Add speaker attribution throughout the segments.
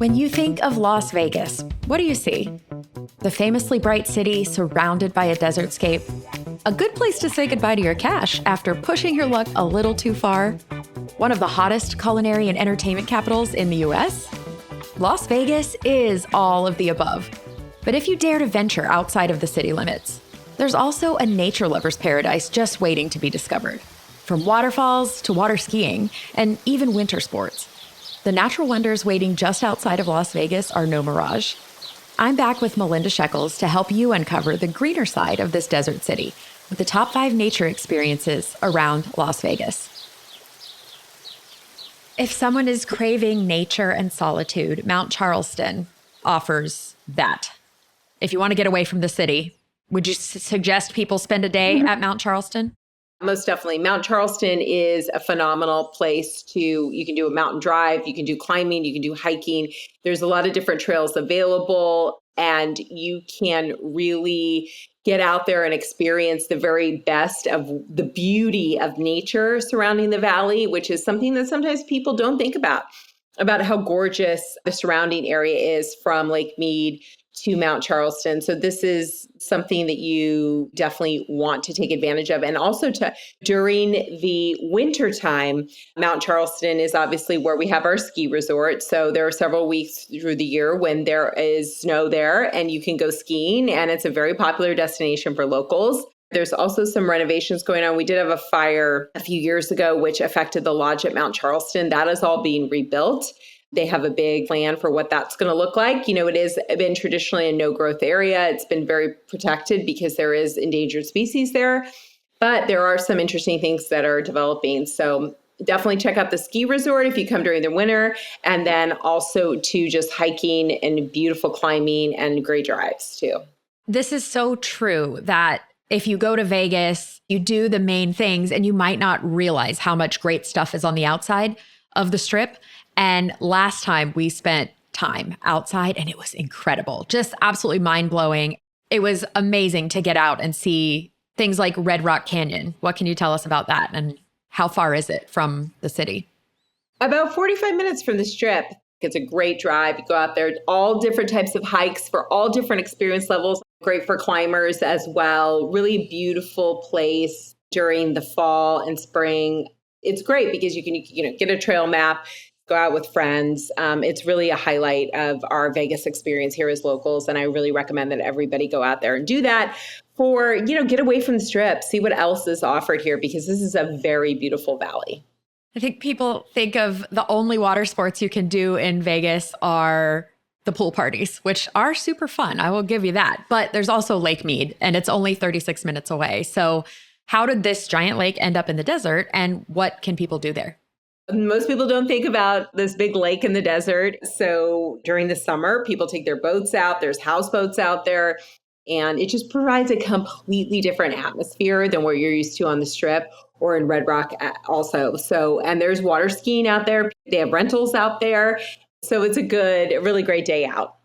Speaker 1: When you think of Las Vegas, what do you see? The famously bright city surrounded by a desertscape. A good place to say goodbye to your cash after pushing your luck a little too far. One of the hottest culinary and entertainment capitals in the US. Las Vegas is all of the above. But if you dare to venture outside of the city limits, there's also a nature lover's paradise just waiting to be discovered. From waterfalls to water skiing and even winter sports. The natural wonders waiting just outside of Las Vegas are no mirage. I'm back with Melinda Sheckells to help you uncover the greener side of this desert city with the top 5 nature experiences around Las Vegas. If someone is craving nature and solitude, Mount Charleston offers that. If you want to get away from the city, would you suggest people spend a day at Mount Charleston?
Speaker 2: Most definitely. Mount Charleston is a phenomenal place you can do a mountain drive, you can do climbing, you can do hiking. There's a lot of different trails available, and you can really get out there and experience the very best of the beauty of nature surrounding the valley, which is something that sometimes people don't think about how gorgeous the surrounding area is from Lake Mead to Mount Charleston. So this is something that you definitely want to take advantage of. And also during the winter time, Mount Charleston is obviously where we have our ski resort. So there are several weeks through the year when there is snow there and you can go skiing, and it's a very popular destination for locals. There's also some renovations going on. We did have a fire a few years ago, which affected the lodge at Mount Charleston. That is all being rebuilt. They have a big plan for what that's going to look like. You know, it has been traditionally a no-growth area. It's been very protected because there is endangered species there. But there are some interesting things that are developing. So definitely check out the ski resort if you come during the winter. And then also to just hiking and beautiful climbing and great drives too.
Speaker 1: This is so true that if you go to Vegas, you do the main things and you might not realize how much great stuff is on the outside of the strip. And last time we spent time outside and it was incredible, just absolutely mind blowing. It was amazing to get out and see things like Red Rock Canyon. What can you tell us about that? And how far is it from the city?
Speaker 2: About 45 minutes from the strip. It's a great drive. You go out there, all different types of hikes for all different experience levels. Great for climbers as well. Really beautiful place during the fall and spring. It's great because you can get a trail map, go out with friends. It's really a highlight of our Vegas experience here as locals. And I really recommend that everybody go out there and do that for, get away from the strip, see what else is offered here, because this is a very beautiful valley.
Speaker 1: I think people think of the only water sports you can do in Vegas are the pool parties, which are super fun. I will give you that. But there's also Lake Mead, and it's only 36 minutes away. So how did this giant lake end up in the desert, and what can people do there?
Speaker 2: Most people don't think about this big lake in the desert. So during the summer, people take their boats out. There's houseboats out there. And it just provides a completely different atmosphere than what you're used to on the Strip or in Red Rock also. So, and there's water skiing out there. They have rentals out there. So it's a really great day out.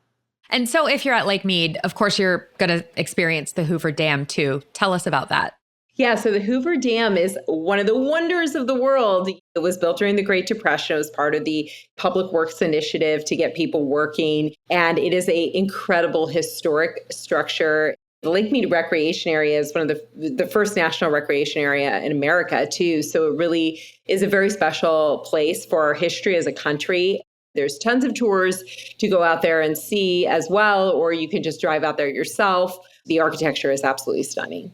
Speaker 1: And so if you're at Lake Mead, of course, you're going to experience the Hoover Dam too. Tell us about that.
Speaker 2: Yeah, so the Hoover Dam is one of the wonders of the world. It was built during the Great Depression. It was part of the Public Works Initiative to get people working. And it is an incredible historic structure. The Lake Mead Recreation Area is one of the first national recreation area in America, too. So it really is a very special place for our history as a country. There's tons of tours to go out there and see as well, or you can just drive out there yourself. The architecture is absolutely stunning.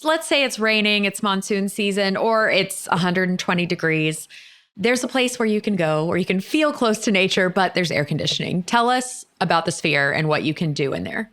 Speaker 1: Let's say it's raining, it's monsoon season, or it's 120 degrees. There's a place where you can go, where you can feel close to nature, but there's air conditioning. Tell us about the Sphere and what you can do in there.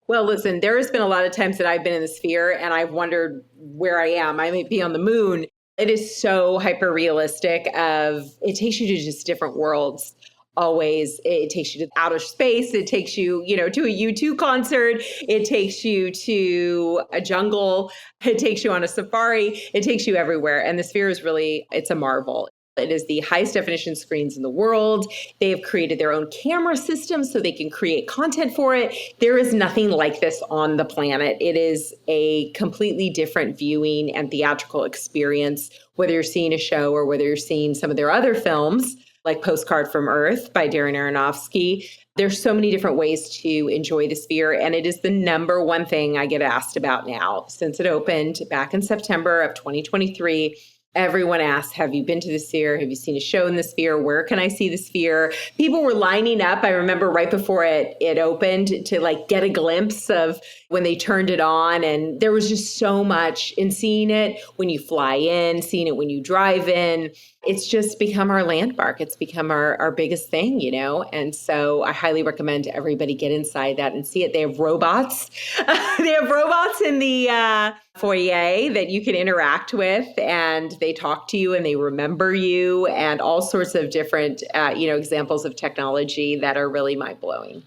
Speaker 2: Well, listen, there has been a lot of times that I've been in the Sphere and I've wondered where I am. I might be on the moon. It is so hyper realistic. It takes you to just different worlds. Always. It takes you to outer space. It takes you, to a U2 concert. It takes you to a jungle. It takes you on a safari. It takes you everywhere. And the Sphere is it's a marvel. It is the highest definition screens in the world. They have created their own camera system so they can create content for it. There is nothing like this on the planet. It is a completely different viewing and theatrical experience, whether you're seeing a show or whether you're seeing some of their other films. like Postcard from Earth by Darren Aronofsky. There's so many different ways to enjoy the Sphere, and it is the number one thing I get asked about now. Since it opened back in September of 2023, everyone asks, have you been to the Sphere? Have you seen a show in the Sphere? Where can I see the Sphere? People were lining up, I remember right before it opened, to like get a glimpse of when they turned it on. And there was just so much in seeing it when you fly in, seeing it when you drive in. It's just become our landmark. It's become our biggest thing, you know? And so I highly recommend everybody get inside that and see it. They have robots. They have robots in the foyer that you can interact with, and they talk to you and they remember you, and all sorts of different, examples of technology that are really mind-blowing.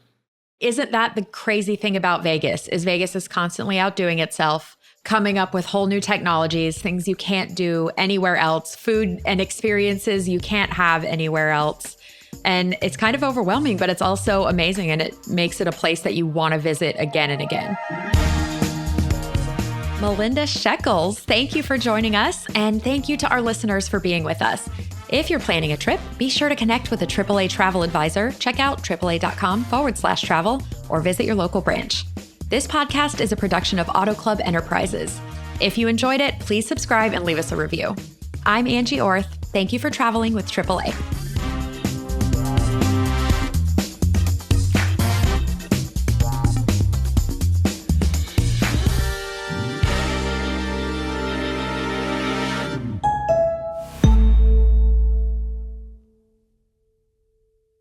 Speaker 1: Isn't that the crazy thing about Vegas? Vegas is constantly outdoing itself, coming up with whole new technologies, things you can't do anywhere else, food and experiences you can't have anywhere else. And it's kind of overwhelming, but it's also amazing, and it makes it a place that you want to visit again and again. Melinda Sheckells, thank you for joining us, and thank you to our listeners for being with us. If you're planning a trip, be sure to connect with a AAA travel advisor. Check out AAA.com/travel or visit your local branch. This podcast is a production of Auto Club Enterprises. If you enjoyed it, please subscribe and leave us a review. I'm Angie Orth. Thank you for traveling with AAA.